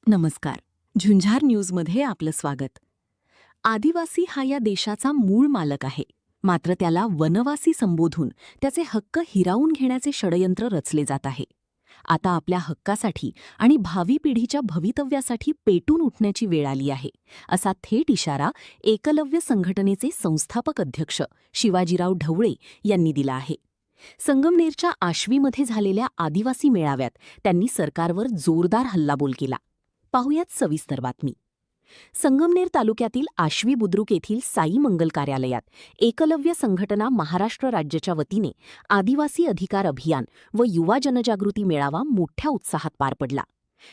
नमस्कार. झुंझार न्यूजमध्ये आपलं स्वागत. आदिवासी हा या देशाचा मूळ मालक आहे, मात्र त्याला वनवासी संबोधून त्याचे हक्क हिरावून घेण्याचे षडयंत्र रचले जात आहे. आता आपल्या हक्कासाठी आणि भावी पिढीच्या भवितव्यासाठी पेटून उठण्याची वेळ आली आहे, असा थेट इशारा एकलव्य संघटनेचे संस्थापक अध्यक्ष शिवाजीराव ढवळे यांनी दिला आहे. संगमनेरच्या आश्वीमध्ये झालेल्या आदिवासी मेळाव्यात त्यांनी सरकारवर जोरदार हल्लाबोल केला. पाहुयात सविस्तर बातमी. संगमनेर तालुक्यातील आश्वी बुद्रुक येथील साई मंगल कार्यालयात एकलव्य संघटना महाराष्ट्र राज्याच्या वतीने आदिवासी अधिकार अभियान व युवा जनजागृती मेळावा मोठ्या उत्साहात पार पडला.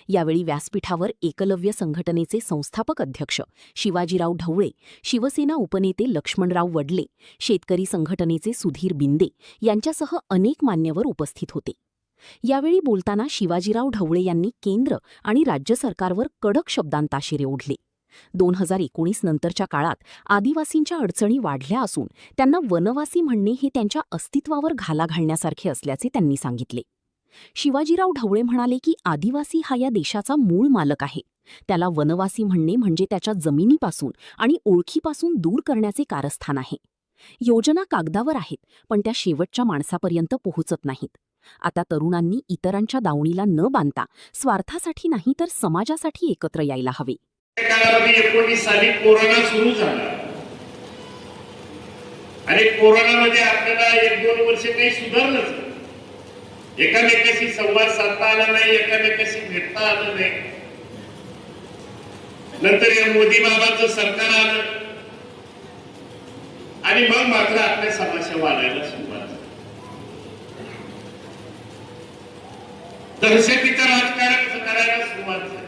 यावेळी व्यासपीठावर एकलव्य संघटनेचे संस्थापक अध्यक्ष शिवाजीराव ढवळे, शिवसेना उपनेते लक्ष्मणराव वडले, शेतकरी संघटनेचे सुधीर बिंदे यांच्यासह अनेक मान्यवर उपस्थित होते. यावेळी बोलताना शिवाजीराव ढवळे यांनी केंद्र आणि राज्य सरकारवर कडक शब्दांत ताशेरे ओढले. 2019 नंतरच्या काळात आदिवासींच्या अडचणी वाढल्या असून त्यांना वनवासी म्हणणे हे त्यांच्या अस्तित्वावर घाला घालण्यासारखे असल्याचे त्यांनी सांगितले. शिवाजीराव ढवळे म्हणाले की आदिवासी हा या देशाचा मूळ मालक आहे. त्याला वनवासी म्हणणे म्हणजे त्याच्या जमिनीपासून आणि ओळखीपासून दूर करण्याचे कारस्थान आहे. योजना कागदावर आहेत, पण त्या शेवटच्या माणसापर्यंत पोहोचत नाहीत. आता तरुणांनी इतरांच्या दावणीला न बांधता स्वार्थासाठी नाही तर समाजासाठी एकत्र यायला हवे. काळामध्ये 19 साली कोरोना सुरू झाला आणि कोरोनामध्ये आपल्याला 1-2 वर्ष काही सुधारलंच. एकामेकाशी संवाद साधता आला नाही, एकामेकाशी भेटता आलं नाही. नंतर या मोदी बाबांचं सरकार आलं आणि मग मात्र आपल्या समस्या वाढायला सुरुवात झाली. दहशतीचं राजकारण करायला सुरुवात झाली.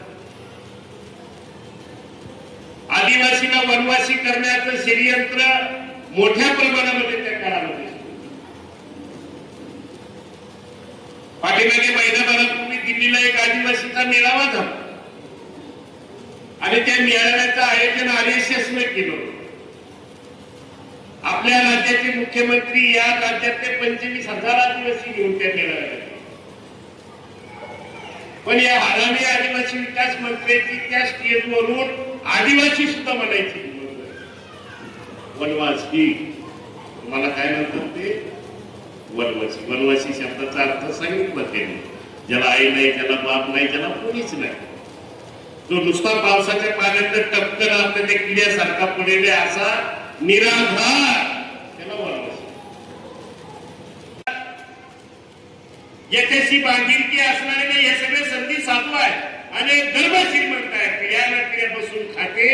आदिवासीला वनवासी करण्याचं षडयंत्र मोठ्या प्रमाणामध्ये त्या काळामध्ये पाठीमागे महिनाभरापूर्वी दिल्लीला एक आदिवासीचा मेळावा झाला आणि त्या मेळाव्याचं आयोजन RSSने केलं. आपल्या राज्याचे मुख्यमंत्री या राज्यातले 25,000 आदिवासी घेऊन त्या मेळाव्याला. पण या हरामी आदिवासी विकास मंत्र्याची त्या स्टेजवरून आदिवासी सुद्धा म्हणायची वनवासी. तुम्हाला काय म्हणतात ते? वनवासी. वनवासी शब्दाचा अर्थ सांगितलं त्यांनी. ज्याला आई नाही, ज्याला बाप नाही, ज्याला कोणीच नाही, जो नुसता पावसाच्या पाण्यात टपकन आपल्या त्या किड्यासारखा पडेल असा निराधार, त्याला वनवासी. याच्याशी बांधिलकी असणारे नाही, हे सगळे संधी साधू आहे आणि धर्मशील म्हणताय. पिढ्याला पिढ्या बसून खाते,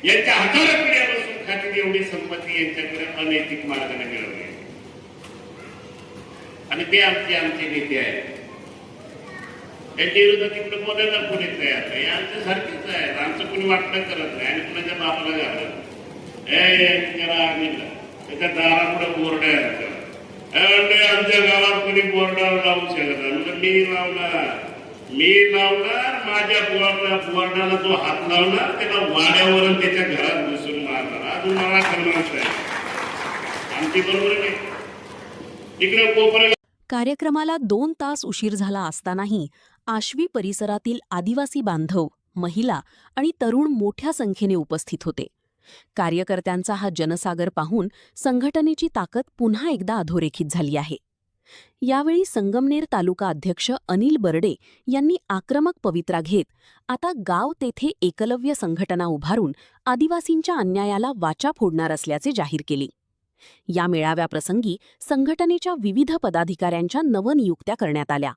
यांच्या हाताला पिढ्या बसून खाते, एवढी संपत्ती यांच्याकडे अनैतिक मार्गाने मिळवली आणि ते आमचे नेते आहेत. यांच्या विरोधात तिकडे बोलायला कोणी तयार नाही. आमच्या सारखेच आहे. आमचं कोणी वाटणं करत नाही आणि कुणाच्या बापाला घालत त्याच्या दारापुढे बोर्ड आहे. आमच्या गावात कोणी बोर्डावर लावू शकत नाही. मी लावणार माझ्या बोर्डाला जो हात लावणार त्याला वाड्यावर त्याच्या घरात घुसून मारणार. अजून मला करणार आहे. आमची बरोबर नाही. तिकडे कोपऱ्याला. कार्यक्रमाला 2 तास उशीर झाला असतानाही आश्वी परिसरातील आदिवासी बांधव, महिला आणि तरुण मोठ्या संख्येने उपस्थित होते. कार्यकर्त्यांचा हा जनसागर पाहून संघटनेची ताकद पुन्हा एकदा अधोरेखित झाली आहे. यावेळी संगमनेर तालुका अध्यक्ष अनिल बर्डे यांनी आक्रमक पवित्रा घेत आता गाव तेथे एकलव्य संघटना उभारून आदिवासींच्या अन्यायाला वाचा फोडणार असल्याचे जाहीर केले. या मेळाव्याप्रसंगी संघटनेच्या विविध पदाधिकाऱ्यांच्या नवनियुक्त्या करण्यात आल्या.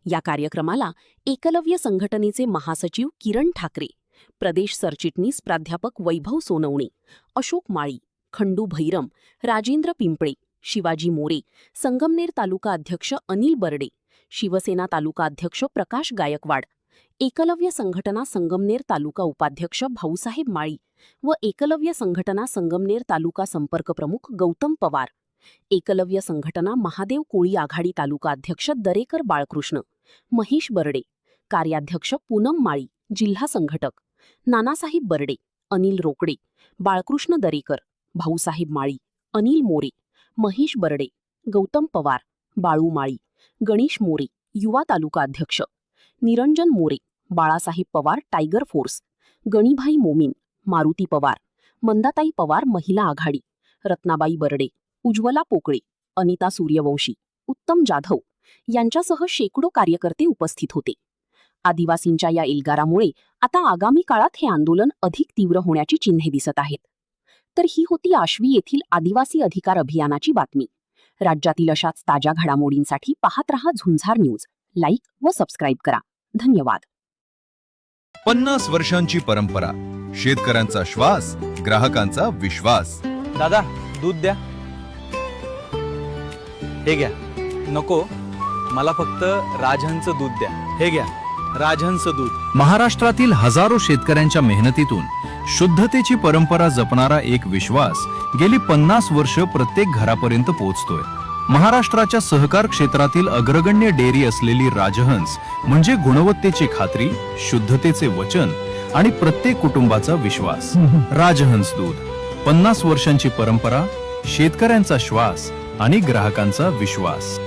या कार्यक्रमाला एकलव्य संघटनेचे महासचिव किरण ठाकरे, प्रदेश सरचिटणीस प्राध्यापक वैभव सोनवणे, अशोक माळी, खंडू भैरम, राजेंद्र पिंपळे, शिवाजी मोरे, संगमनेर तालुका अध्यक्ष अनिल बर्डे, शिवसेना तालुका अध्यक्ष प्रकाश गायकवाड, एकलव्य संघटना संगमनेर तालुका उपाध्यक्ष भाऊसाहेब माळी व एकलव्य संघटना संगमनेर तालुका संपर्क प्रमुख गौतम पवार, एकलव्य संघटना महादेव कोळी आघाडी तालुका अध्यक्ष दरेकर बाळकृष्ण, महेश बर्डे, कार्याध्यक्ष पूनम माळी, जिल्हा संघटक नानासाहेब बर्डे, अनिल रोकडे, बाळकृष्ण दरेकर, भाऊसाहेब माळी, अनिल मोरे, महेश बर्डे, गौतम पवार, बाळू माळी, गणेश मोरे, युवा तालुका अध्यक्ष, निरंजन मोरे, बाळासाहेब पवार टायगर फोर्स, गणीभाई मोमीन, मारुती पवार, मंदाताई पवार महिला आघाडी, रत्नाबाई बर्डे, उज्ज्वला पोकळे, अनिता सूर्यवंशी, उत्तम जाधव यांच्यासह शेकडो कार्यकर्ते उपस्थित होते. आदिवासींच्या या एल्गारामुळे आता आगामी काळात हे आंदोलन अधिक तीव्र होण्याची चिन्हे दिसत आहेत. तर ही होती आश्वी येथील आदिवासी अधिकार अभियानाची बातमी. राज्यातील अशाच ताज्या घडामोडींसाठी पाहत रहा झुंजार न्यूज. लाईक व सबस्क्राईब करा. धन्यवाद. 50 वर्षांची परंपरा, शेतकऱ्यांचा श्वास, ग्राहकांचा विश्वास. दादा दूध द्या. हे घ्या. नको, मला फक्त राजहंस दूध द्या. हे घ्या, राजहंस दूध. महाराष्ट्रातील हजारो शेतकऱ्यांच्या मेहनतीतून शुद्धतेची परंपरा जपणारा एक विश्वास गेली 50 वर्ष प्रत्येक घरापर्यंत पोहोचतोय. महाराष्ट्राच्या सहकार क्षेत्रातील अग्रगण्य डेअरी असलेली राजहंस म्हणजे गुणवत्तेची खात्री, शुद्धतेचे वचन आणि प्रत्येक कुटुंबाचा विश्वास. राजहंस दूध, 50 वर्षांची परंपरा, शेतकऱ्यांचा श्वास आणि ग्राहकांचा विश्वास.